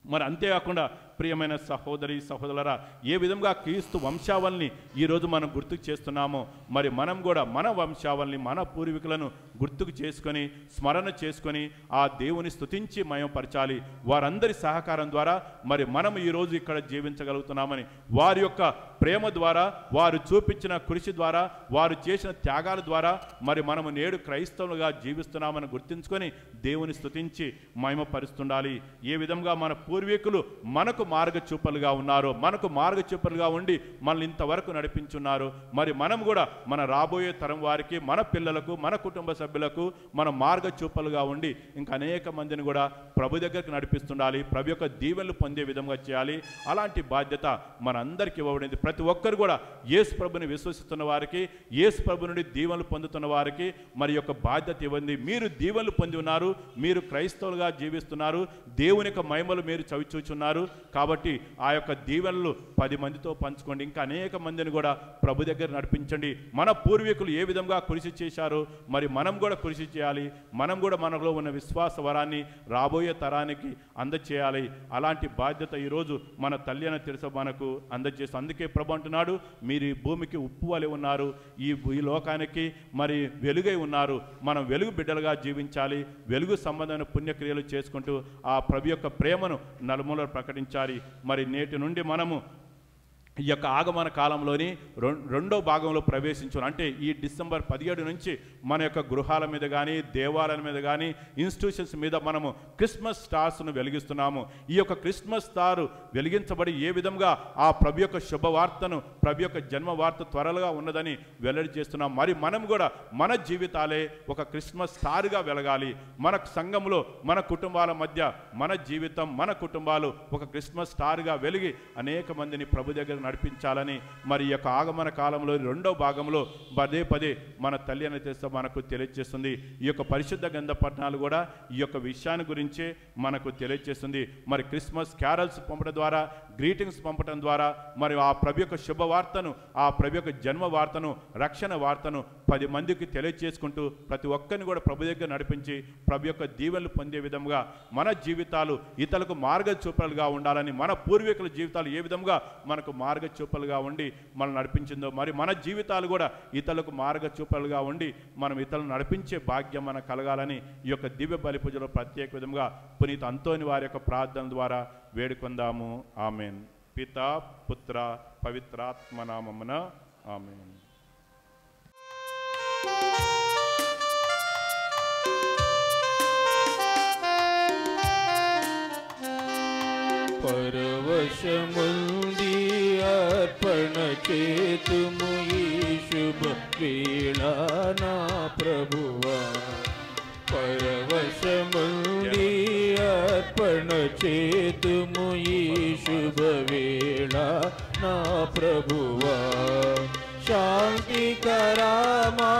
S2: మరి అంతేకాకుండా ప్రియమైన సహోదరి సహోదరులారా, ఏ విధంగా క్రీస్తు వంశావళిని ఈరోజు మనం గుర్తుకు చేస్తున్నామో మరి మనం కూడా మన వంశావళిని, మన పూర్వీకులను గుర్తుకు చేసుకొని స్మరణ చేసుకొని ఆ దేవుని స్తుతించి మయంపరచాలి. వారందరి సహకారం ద్వారా మరి మనం ఈరోజు ఇక్కడ జీవించగలుగుతున్నామని, వారి యొక్క ప్రేమ ద్వారా, వారు చూపించిన కృషి ద్వారా, వారు చేసిన త్యాగాల ద్వారా మరి మనము నేడు క్రైస్తవులుగా జీవిస్తున్నామని గుర్తించుకొని దేవుని స్తుతించి మహిమపరుస్తుండాలి. ఏ విధంగా మన పూర్వీకులు మనకు మార్గచూపలుగా ఉన్నారో, మనకు మార్గచూపలుగా ఉండి మనల్ని ఇంతవరకు నడిపించున్నారు. మరి మనం కూడా మన రాబోయే తరం వారికి, మన పిల్లలకు, మన కుటుంబ సభ్యులకు మన మార్గచూపలుగా ఉండి ఇంకా అనేక మందిని కూడా ప్రభు దగ్గరికి నడిపిస్తుండాలి. ప్రభు యొక్క దీవెనలు పొందే విధంగా చేయాలి. అలాంటి బాధ్యత మనందరికీ ఇవ్వబడింది. ప్రతి ఒక్కరు కూడా యేసు ప్రభుని విశ్వసిస్తున్న వారికి, యేసు ప్రభు నుండి దీవెనలు పొందుతున్న వారికి మరి యొక్క బాధ్యత ఇవ్వండి. మీరు దీవెనలు పొంది ఉన్నారు, మీరు క్రైస్తవులుగా జీవిస్తున్నారు, దేవుని యొక్క మహిమలు మీరు చవిచూచున్నారు. కాబట్టి ఆ యొక్క దీవెనలు 10 మందితో పంచుకోండి. ఇంకా అనేక మందిని కూడా ప్రభు దగ్గర నడిపించండి. మన పూర్వీకులు ఏ విధంగా కృషి చేశారో మరి మనం కూడా కృషి చేయాలి. మనం కూడా మనలో ఉన్న విశ్వాస వరాన్ని రాబోయే తరానికి అందచేయాలి. అలాంటి బాధ్యత ఈరోజు మన తల్లి అయిన తెరిసే మనకు అందజేస్తుంది. అందుకే ప్రభు అంటున్నాడు, మీరు ఈ భూమికి ఉప్పు వలె ఉన్నారు, ఈ లోకానికి మరి వెలుగై ఉన్నారు. మనం వెలుగు బిడ్డలుగా జీవించాలి. వెలుగు సంబంధమైన పుణ్యక్రియలు చేసుకుంటూ ఆ ప్రభు యొక్క ప్రేమను నలుమూలలు ప్రకటించాలి. మరి నేటి నుండి మనము ఈ యొక్క ఆగమన కాలంలోని రెండో భాగంలో ప్రవేశించాం. అంటే ఈ డిసెంబర్ 17 నుంచి మన యొక్క గృహాల మీద కానీ దేవాలయాల మీద కానీ ఇన్స్టిట్యూషన్స్ మీద మనము క్రిస్మస్ స్టార్స్ను వెలిగిస్తున్నాము. ఈ యొక్క క్రిస్మస్ స్టార్ వెలిగించబడి ఏ విధంగా ఆ ప్రభు యొక్క శుభవార్తను, ప్రభు యొక్క జన్మ వార్త త్వరగా ఉన్నదని వెల్లడి చేస్తున్నాం. మరి మనం కూడా మన జీవితాలే ఒక క్రిస్మస్ స్టార్గా వెలగాలి. మన సంఘంలో మన కుటుంబాల మధ్య మన జీవితం, మన కుటుంబాలు ఒక క్రిస్మస్ స్టార్గా వెలిగి అనేక మందిని ప్రభు దగ్గర నడిపించాలని మరి ఈ యొక్క ఆగమన కాలంలో రెండో భాగంలో పదే మన తల్లి అని తెస్తే మనకు తెలియజేస్తుంది. ఈ యొక్క పరిశుద్ధ గ్రంథ పఠనాలు కూడా ఈ యొక్క విషయాన్ని గురించే మనకు తెలియజేస్తుంది. మరి క్రిస్మస్ క్యారల్స్ పంపడం ద్వారా, గ్రీటింగ్స్ పంపడం ద్వారా మరి ఆ ప్రభు యొక్క శుభవార్తను, ఆ ప్రభు యొక్క జన్మ వార్తను, రక్షణ వార్తను 10 మందికి తెలియజేసుకుంటూ ప్రతి ఒక్కరిని కూడా ప్రభు దగ్గర నడిపించి ప్రభు యొక్క దీవెనలు పొందే విధంగా మన జీవితాలు ఇతరులకు మార్గచూపలుగా ఉండాలని, మన పూర్వీకుల జీవితాలు ఏ విధంగా మనకు మార్గచూపలుగా ఉండి మనం నడిపించిందో మరి మన జీవితాలు కూడా ఇతరులకు మార్గచూపలుగా ఉండి మనం ఇతరులను నడిపించే భాగ్యం మనకు కలగాలని ఈ యొక్క దివ్య బలి పూజలో ప్రత్యేక విధంగా పునీత అంతోని వారి యొక్క ప్రార్థన ద్వారా వేడుకొందాము. ఆమెన్. పితా పుత్ర పవిత్రాత్మ నామమున ఆమెన్.
S1: పరవశముంది అర్పణ చేతుము ఈ శుభ వేళ నా ప్రభువా. పరవశముంది అర్పణ చేతుము ఈ శుభ వేళ నా ప్రభువా. శాంతికరమా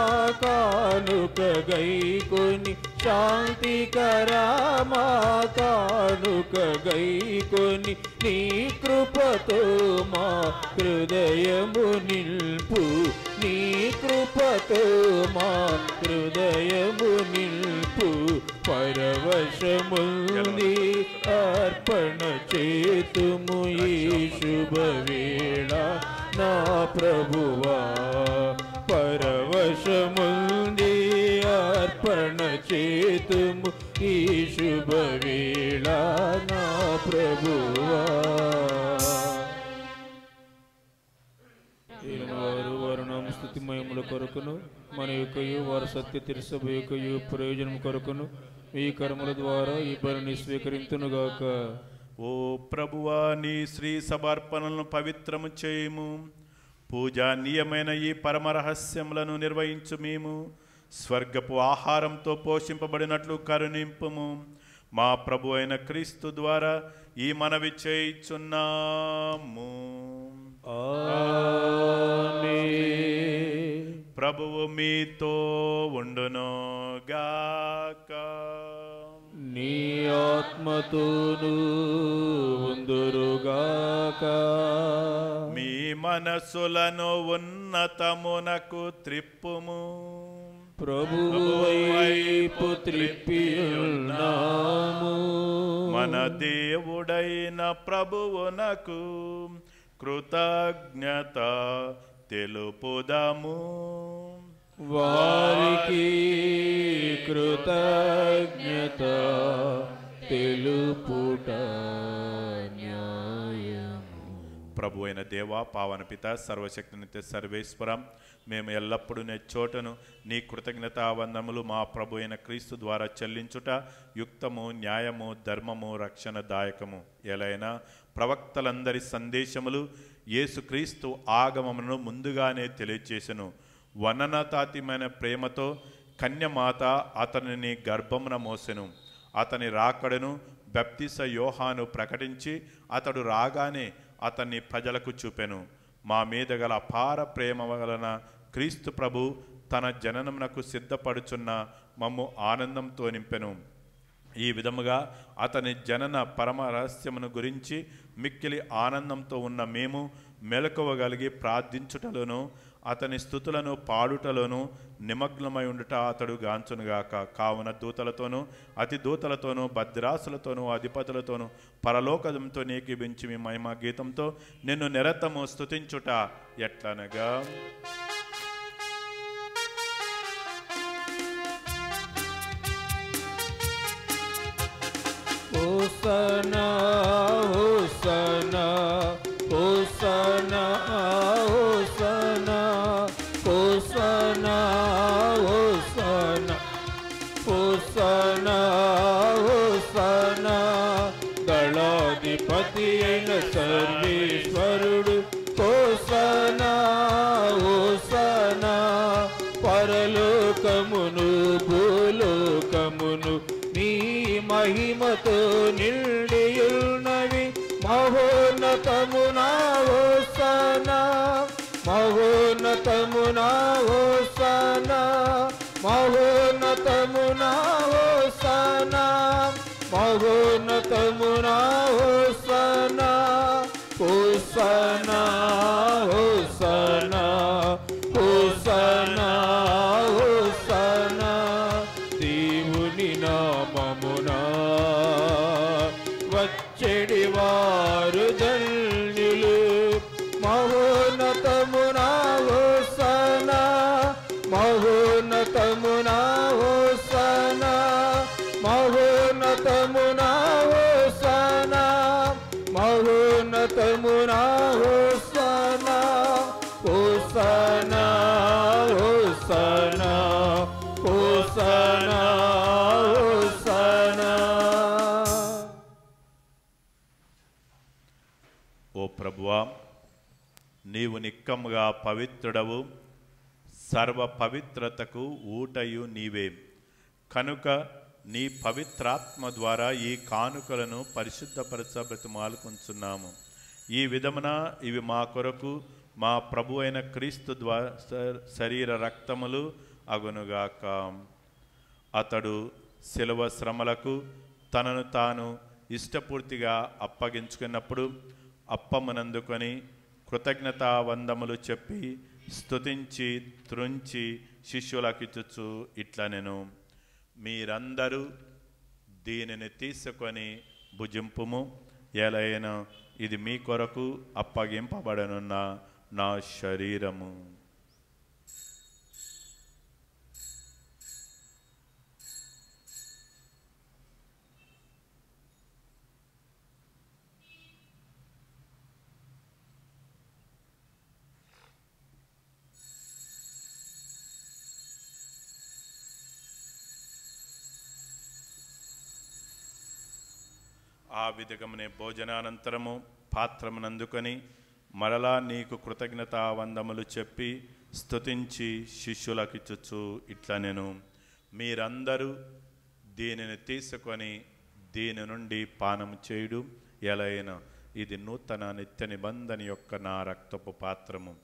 S1: కానుక గైకొని, శాంతికరమా కానుక గైకొని, నీ కృపతో మా హృదయము నిల్పు, నీ కృపతో మా హృదయము నిల్పు. పరవశముంది అర్పణ చేతుము ఈ శుభవేళ నా ప్రభువా. పరవశముంది అర్పణ చేతుము ఈ శుభవేళ నా ప్రభువా. వారు వరుణం స్తుతిమయముల కొరకును మన యొక్కయు వారు సత్య తిరుసభ యొక్కయు ప్రయోజనం కొరకును ఈ కర్మల ద్వారా ఈ బలిని స్వీకరింతునుగాక.
S2: ఓ ప్రభువా, నీ శ్రీ సభార్పణలను పవిత్రము చేయుము. పూజానీయమైన ఈ పరమరహస్యములను నిర్వహించు మేము స్వర్గపు ఆహారంతో పోషింపబడినట్లు కరుణింపుము. మా ప్రభు అయిన క్రీస్తు ద్వారా ఈ మనవి చేయుచున్నాము. ప్రభువు మీతో ఉండునుగాక.
S1: నీ ఆత్మతోనూ ఉందురుగాక.
S2: మీ మనసులను ఉన్నతమునకు త్రిప్పుము.
S1: ప్రభువు వైపు త్రిప్పియున్నాము.
S2: మన దేవుడైన ప్రభువునకు కృతజ్ఞత తెలుపుదము.
S1: వారికి కృతజ్ఞత తెలుపుట న్యాయము.
S2: ప్రభు అయిన దేవా, పావన పిత, సర్వశక్తినిత్య సర్వేశ్వరం, మేము ఎల్లప్పుడూ చోటను నీ కృతజ్ఞతావందములు మా ప్రభు అయిన క్రీస్తు ద్వారా చెల్లించుట యుక్తము, న్యాయము, ధర్మము, రక్షణదాయకము. ఎలైనా ప్రవక్తలందరి సందేశములు యేసుక్రీస్తు ఆగమమును ముందుగానే తెలియచేసెను. వననతాతిమైన ప్రేమతో కన్యమాత అతనిని గర్భమున మోసెను. అతని రాకడను బప్తిస యోహాను ప్రకటించి అతడు రాగానే అతన్ని ప్రజలకు చూపెను. మా మీద గల అపార ప్రేమ వలన క్రీస్తు ప్రభు తన జననమునకు సిద్ధపడుచున్న మమ్ము ఆనందంతో నింపెను. ఈ విధముగా అతని జనన పరమ రహస్యమును గురించి మిక్కిలి ఆనందంతో ఉన్న మేము మెలకువగలిగి ప్రార్థించుటలోను అతని స్తుతులను పాడుటలోను నిమగ్నమై ఉండుట అతడు గాంచునుగాక. కావున దూతలతోనూ అతి దూతలతోనూ భద్రాసులతోనూ అధిపతులతోనూ పరలోకంతో నీకిభించి మీ మహిమ గీతంతో నిన్ను నిరతము స్తుతించుట ఎట్లనగా
S1: hosanna hosanna hosanna hosanna hosanna hosanna hosanna hosanna దళాధిపతి అయిన సర్వేశ్వరుడు హోసనా హోసనా పరలోకమును భూలోకమును నీ మహిమతో నిండియున్నవి. మహోన్నతమునా హోసనా మహోన్నతమునా హోసనా మహోన్నతమునా హోసనా మహోన్నతమునా hosanna hosanna hosanna hosanna hosanna దేవుని నామమునా వచ్చెడి వారు ధన్యులు. మహోన్నతమునా హోసనా మహోన్నతమునా హోసనా మహోన్నతమునా హోసనా మహోన్నతమునా hosanna hosanna hosanna hosanna hosanna.
S2: ఓ ప్రభువా, నీవు నిక్కముగా పవిత్రుడవు, సర్వ పవిత్రతకు ఊటయు నీవే. కనుక నీ పవిత్రాత్మ ద్వారా ఈ కానుకలను పరిశుద్ధపరచ బ్రతిమాలుకొంచున్నాము. ఈ విధమున ఇవి మా కొరకు మా ప్రభు అయిన క్రీస్తు శరీర రక్తములు అగునుగాక. అతడు శిలువ శ్రమలకు తనను తాను ఇష్టపూర్తిగా అప్పగించుకున్నప్పుడు అప్పమునందుకొని కృతజ్ఞతా వందములు చెప్పి స్తుతించి త్రుంచి శిష్యులకిచ్చుచు ఇట్లనెను, మీరందరూ దీనిని తీసుకొని భుజింపుము. ఎలైనా ఇది మీ కొరకు అప్పగింపబడనున్న నా శరీరము. ఆ విధగమనే భోజనానంతరము పాత్రమునందుకొని మరలా నీకు కృతజ్ఞతా వందములు చెప్పి స్తుతించి శిష్యులకిచ్చుచు ఇట్లనెను, మీరందరూ దీనిని తీసుకొని దీని నుండి పానము చేయుడు. ఎలైనా ఇది నూతన నిత్య నిబంధన యొక్క నా రక్తపు పాత్రము.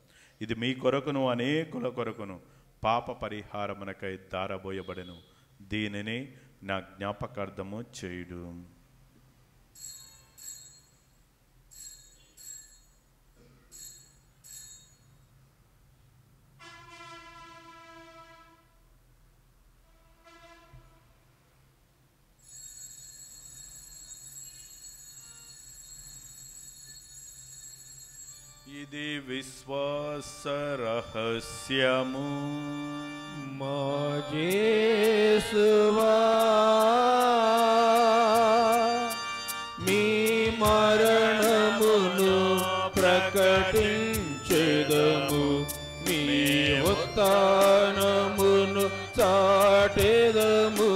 S2: ఇది మీ కొరకును అనేకుల కొరకును పాప పరిహారమునకై దారబోయబడెను. దీనిని నా జ్ఞాపకార్థము చేయుడు. ఇది విశ్వాస రహస్యము.
S1: మా యేసువా మీ మరణమును ప్రకటించెదము, మీ ఉత్థానమును చాటెదము.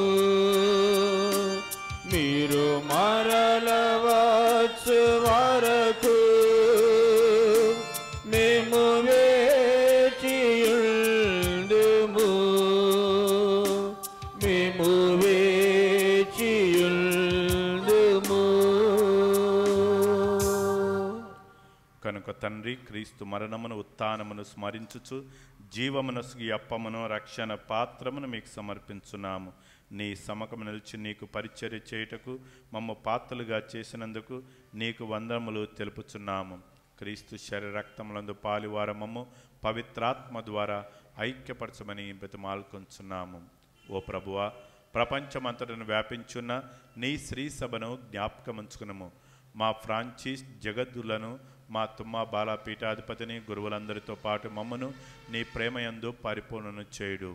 S1: మీరు మరల వచ్చు వరకు మేము వేచియుందుము, మేము వేచియుందుము.
S2: కనుక తండ్రి, క్రీస్తు మరణమును ఉత్థానమును స్మరించుచు జీవమునసు ఈ అప్పమును రక్షణ పాత్రమును మీకు సమర్పించున్నాము. నీ సమకము నిలిచి నీకు పరిచర్య చేయుటకు మమ్మ పాత్రలుగా చేసినందుకు నీకు వందనములు తెలుపుచున్నాము. క్రీస్తు శరీర రక్తములందు పాలివారమము పవిత్రాత్మ ద్వారా ఐక్యపరచమని బ్రతిమాలుకొంచున్నాము. ఓ ప్రభువా, ప్రపంచమంతటను వ్యాపించున్న నీ శ్రీ సభను జ్ఞాపకముంచుకునము. మా ఫ్రాన్సిస్ జగద్దులను, మా తుమ్మ బాలపీఠాధిపతిని, గురువులందరితో పాటు మమ్మను నీ ప్రేమయందు పరిపూర్ణను చేయుడు.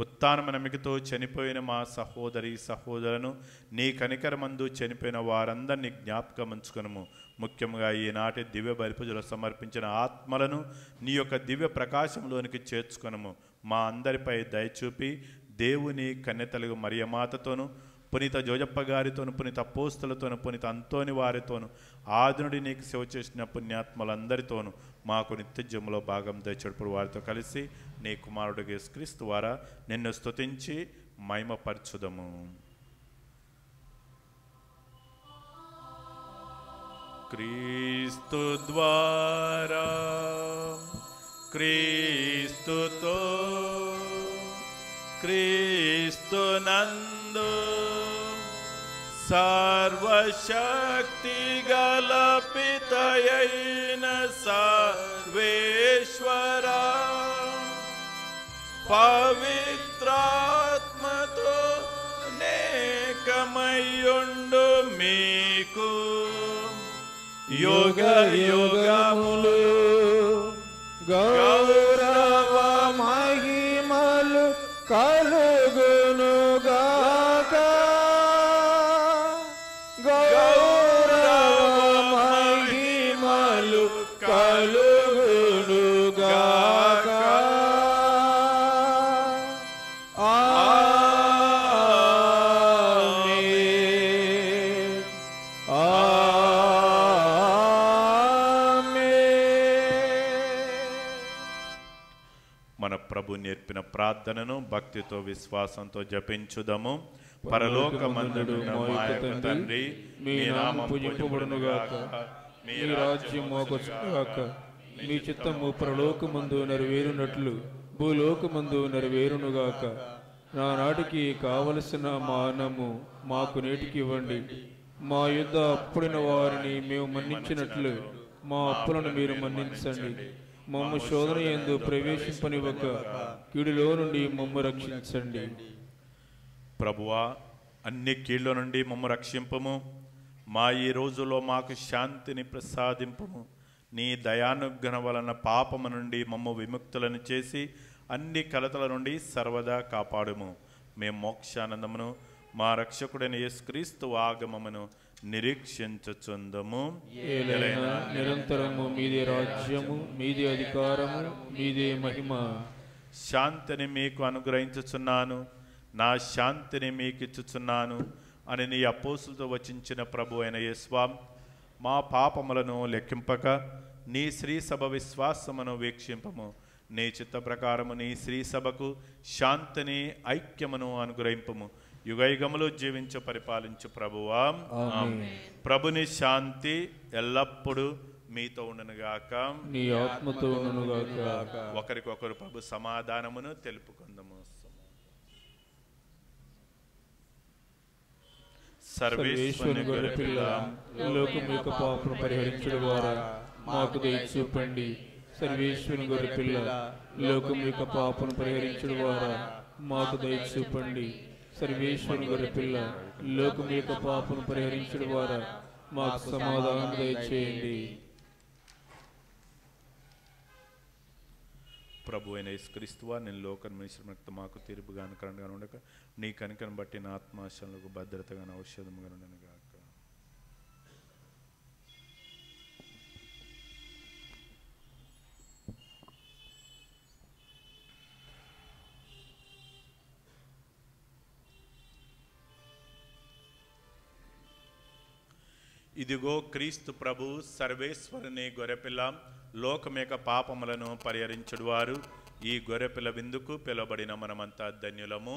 S2: ఉత్థానము నమ్మికతో చనిపోయిన మా సహోదరి సహోదరులను, నీ కనికరమందు చనిపోయిన వారందరినీ జ్ఞాపకముంచుకునము. ముఖ్యంగా ఈనాటి దివ్య బలిపూజలో సమర్పించిన ఆత్మలను నీ యొక్క దివ్య ప్రకాశంలోనికి చేర్చుకొనము. మా అందరిపై దయచూపి దేవుని కన్యతలుగు మరియమాతతోను, పునీత జోజప్ప గారితోను, పునీత అపోస్తలతోను, పునీత అంతోని వారితోను, ఆదినుడి నీకు సేవ చేసిన పుణ్యాత్మలందరితోనూ మాకు నిత్యజములో భాగం దయచేటప్పుడు వారితో కలిసి నీ కుమారుడు యేసుక్రీస్తు ద్వారా నిన్ను స్తుతించి మహిమపరచుదము. క్రీస్తు ద్వారా, క్రీస్తుతో, క్రీస్తు నందు సర్వశక్తి గల పితయైన సర్వేశ్వర పవిత్రాత్మతో నేకమయ్యుండు మీకు యుగ యుగములు
S1: గౌరవ మహిమలు కలుగునుగాక. గౌరవ మహిమలు కలుగునుగాక. ఆమేన్.
S2: మన ప్రభు నేర్పిన ప్రార్థనను భక్తితో విశ్వాసంతో జపించుదము. పరలోకమందున్న మా యొక్క తండ్రి,
S1: మీ నామం పూజింపబడునుగాక, మీ రాజ్యం మోకొచ్చుగాక, మీ చిత్తము పరలోకమందు నెరవేరునట్లు భూలోకమందు నెరవేరునుగాక. నానాటికి కావలసిన మా అన్నము మాకు నేటికి ఇవ్వండి. మా యుద్ధ అప్పుడిన వారిని మేము మన్నించినట్లు మా అప్పులను మీరు మన్నించండి. మమ్ము శోధన యందు ప్రవేశింపనివ్వక కీడులో నుండి మమ్ము రక్షించండి.
S2: ప్రభువా, అన్ని కీళ్ళ నుండి మమ్ము రక్షింపము. మా ఈ రోజులో మాకు శాంతిని ప్రసాదింపము. నీ దయానుగ్రహం వలన పాపము నుండి మమ్ము విముక్తులను చేసి అన్ని కలతల నుండి సర్వదా కాపాడుము. మేము మోక్షానందమును మా రక్షకుడైన యేసుక్రీస్తు ఆగమమును నిరీక్షించుచుందము.
S1: నిరంతరము మీదే రాజ్యము, మీదే అధికారము, మీదే మహిమ.
S2: శాంతిని మీకు అనుగ్రహించుచున్నాను, నా శాంతిని మీకు ఇచ్చుచున్నాను అని నీ అపోస్తులతో వచించిన ప్రభు అయిన యేసువా, మా పాపములను లెక్కింపక నీ శ్రీ సభ విశ్వాసమును వీక్షింపము. నీ చిత్త ప్రకారము నీ శ్రీ సభకు శాంతిని ఐక్యమును అనుగ్రహింపము. యుగయుగములు జీవించు పరిపాలించు ప్రభువా. ప్రభుని శాంతి ఎల్లప్పుడూ మీతో ఉండునుగాక,
S1: నీ ఆత్మతో ఉండునుగాక.
S2: ఒకరికొకరు ప్రభు సమాధానమును తెలుపుకుందాము.
S1: సర్వేశ్వరుని గొర్రెపిల్ల, లోకము యొక్క పాపను పరిహరించుట ద్వారా మాకు దయ చూపండి. సర్వేశ్వరుని గొర్రెపిల్ల, లోకము యొక్క పాపను పరిహరించుట ద్వారా మాకు దయ చూపండి. సర్వేశ్వరుని గొర్రెపిల్ల, లోకము యొక్క పాపను పరిహరించుట ద్వారా మాకు సమాధానం దయచేయండి.
S2: ప్రభు అయిన యేసుక్రీస్తువా, నేను లోకం మిశ్రమక్త మాకు తీర్పుగా అనుకరణగా ఉండక నీ కనికను బట్టి నా ఆత్మాశలకు భద్రతగా ఔషధముగా ఉండను గాక. ఇదిగో క్రీస్తు ప్రభు, సర్వేశ్వరుని గొర్రెపిల్ల, లోకమేక పాపములను పరిహరించుడువారు. ఈ గొర్రెపిల్ల విందుకు పిలువబడిన మనమంతా ధన్యులము.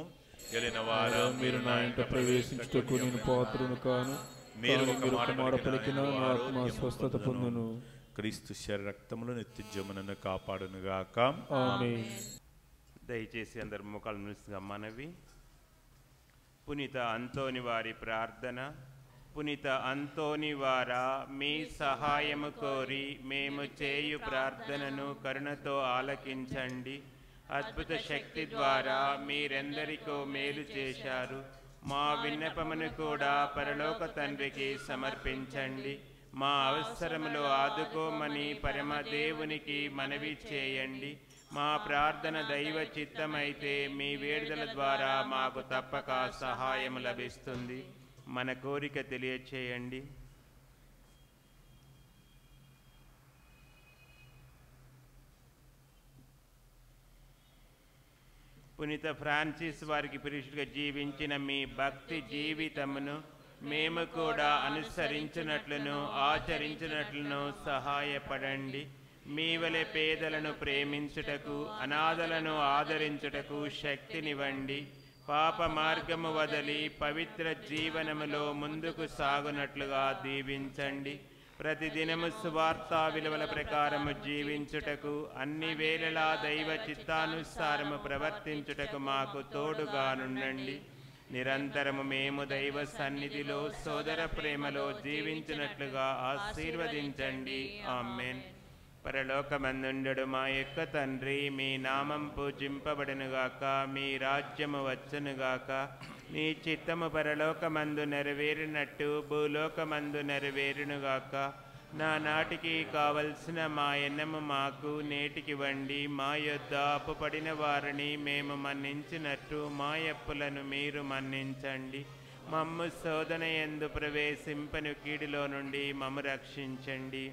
S2: ఎలిన వారు
S1: మీరు నా ఇంట ప్రవేశించుటకు నేను పాత్రును కాను, మీరు ఒక మాట పలికిన నా ఆత్మ స్వస్థత పొందును.
S2: క్రీస్తు శరీర రక్తములు నిత్యజమునను కాపాడునుగాక.
S1: ఆమేన్.
S4: దయచేసి అందరు ముఖాలు నిలుస్తుగా మనవి. పునీత అంతోని వారి ప్రార్థన. పునీత అంతోని వారా, మీ సహాయము కోరి మేము చేయు ప్రార్థనను కరుణతో ఆలకించండి. అద్భుత శక్తి ద్వారా మీరెందరికో మేలు చేశారు. మా విన్నపమును కూడా పరలోక తండ్రికి సమర్పించండి. మా అవసరములో ఆదుకోమని పరమదేవునికి మనవి చేయండి. మా ప్రార్థన దైవ చిత్తమైతే మీ వేడుదల ద్వారా మాకు తప్పక సహాయం లభిస్తుంది. మన కోరిక తెలియచేయండి. పునీత ఫ్రాన్సిస్ వారికి పురుషుడిగా జీవించిన మీ భక్తి జీవితమును మేము కూడా అనుసరించినట్లును ఆచరించినట్లును సహాయపడండి. మీ వలె పేదలను ప్రేమించుటకు, అనాథలను ఆదరించుటకు శక్తినివ్వండి. పాప మార్గము వదలి పవిత్ర జీవనములో ముందుకు సాగునట్లుగా దీవించండి. ప్రతిదినము సువార్తా విలువల ప్రకారము జీవించుటకు, అన్ని వేళలా దైవ చిత్తానుసారము ప్రవర్తించుటకు మాకు తోడుగానుండండి. నిరంతరము మేము దైవ సన్నిధిలో సోదర ప్రేమలో జీవించినట్లుగా ఆశీర్వదించండి. ఆమేన్. పరలోకమందుండు మా యొక్క తండ్రి, మీ నామం పూజింపబడునుగాక, మీ రాజ్యము వచ్చునుగాక, మీ చిత్తము పరలోకమందు నెరవేరినట్టు భూలోకమందు నెరవేరునుగాక. నా నాటికి కావలసిన మా ఎన్నము మాకు నేటికివ్వండి. మా యొద్ద అప్పుపడిన వారిని మేము మన్నించినట్టు మా అప్పులను మీరు మన్నించండి. మమ్ము శోధన యందు ప్రవేశింపను కీడులో నుండి మమ్ము రక్షించండి.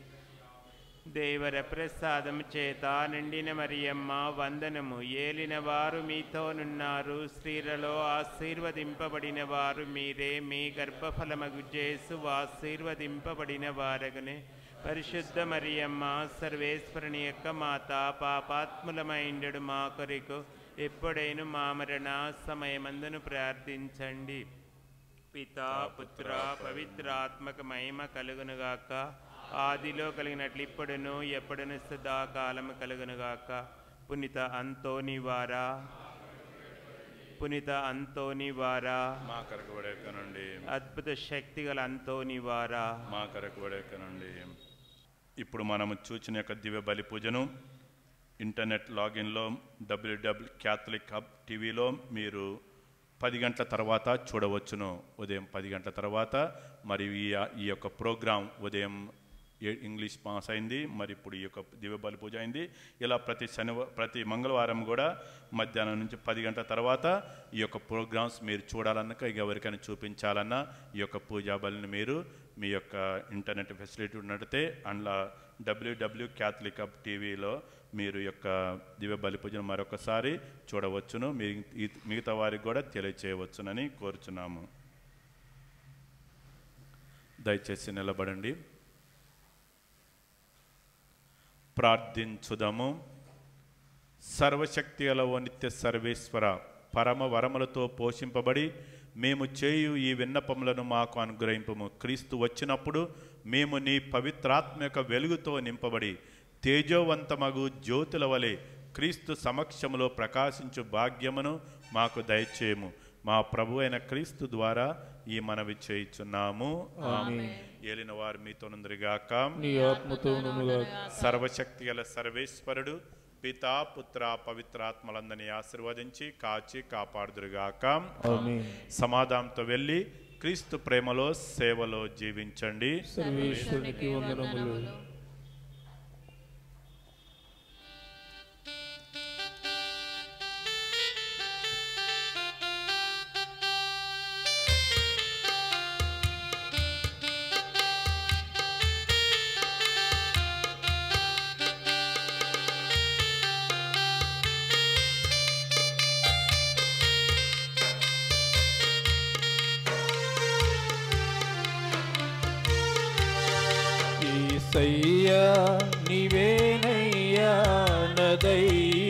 S4: దేవర ప్రసాదము చేత నిండిన మరియమ్మ వందనము. ఏలిన వారు మీతోనున్నారు. స్త్రీలలో ఆశీర్వదింపబడిన వారు మీరే. మీ గర్భఫలమగు యేసు ఆశీర్వదింపబడిన వారగనే. పరిశుద్ధ మరియమ్మ సర్వేశ్వరుని యొక్క మాత, పాపాత్ములమైండు మా కొరకు ఎప్పుడైనా మా మరణ సమయమందును ప్రార్థించండి. పితా పుత్ర పవిత్రాత్మక మహిమ కలుగునుగాక. ఆదిలో కలిగినట్లు ఇప్పుడును ఎప్పుడును సదాకాలము కలుగునుగాక. పునీత అంతోని వారా, పునీత అంతోని వారా,
S2: మా కొరకు వేడుకొనండి.
S4: అద్భుత శక్తి గల అంతోని వారా,
S2: మా కొరకు వేడుకొనండి. ఇప్పుడు మనము చూచిన యొక్క దివ్య బలి పూజను ఇంటర్నెట్ లాగిన్లో www.catholichub టీవీలో మీరు 10 గంటల తర్వాత చూడవచ్చును. ఉదయం 10 గంటల తర్వాత. మరియు ఈ యొక్క ప్రోగ్రాం ఉదయం ఇంగ్లీష్ పాస్ అయింది. మరి ఇప్పుడు ఈ యొక్క దివ్య బలి పూజ అయింది. ఇలా ప్రతి మంగళవారం కూడా మధ్యాహ్నం నుంచి 10 గంటల తర్వాత ఈ యొక్క ప్రోగ్రామ్స్ మీరు చూడాలన్నాక, ఎవరికైనా చూపించాలన్నా ఈ యొక్క పూజా బలిని మీరు మీ యొక్క ఇంటర్నెట్ ఫెసిలిటీ ఉన్నట్టయితే అందులో www.catholichub టీవీలో మీరు యొక్క దివ్య బలి పూజను మరొకసారి చూడవచ్చును. మిగతా వారికి కూడా తెలియచేయవచ్చునని కోరుచున్నాము. దయచేసి నిలబడండి. ప్రార్థించుదము. సర్వశక్తి గల ఓ నిత్య సర్వేశ్వర, పరమ వరములతో పోషింపబడి మేము చేయు ఈ విన్నపములను మాకు అనుగ్రహింపము. క్రీస్తు వచ్చినప్పుడు మేము నీ పవిత్రాత్మ యొక్క వెలుగుతో నింపబడి తేజోవంతమగు జ్యోతుల వలె క్రీస్తు సమక్షములో ప్రకాశించు భాగ్యమును మాకు దయచేయము. మా ప్రభు అయిన క్రీస్తు ద్వారా ఈ మనవి చేయుచున్నాము. ఆమేన్. ఏలిన వారు మీతోనుందురుగాక,
S1: నీ ఆత్మతోనుగాక.
S2: సర్వశక్తి గల సర్వేశ్వరుడు పితా పుత్ర పవిత్రాత్మలందరినీ ఆశీర్వదించి కాచి కాపాడుదురుగాక.
S1: ఆమేన్.
S2: సమాధానంతో వెళ్ళి క్రీస్తు ప్రేమలో సేవలో జీవించండి.
S1: సర్వేశ్వరునికి వందనములు. యేసయ్యా నీవేనయ్యా నా దైవం.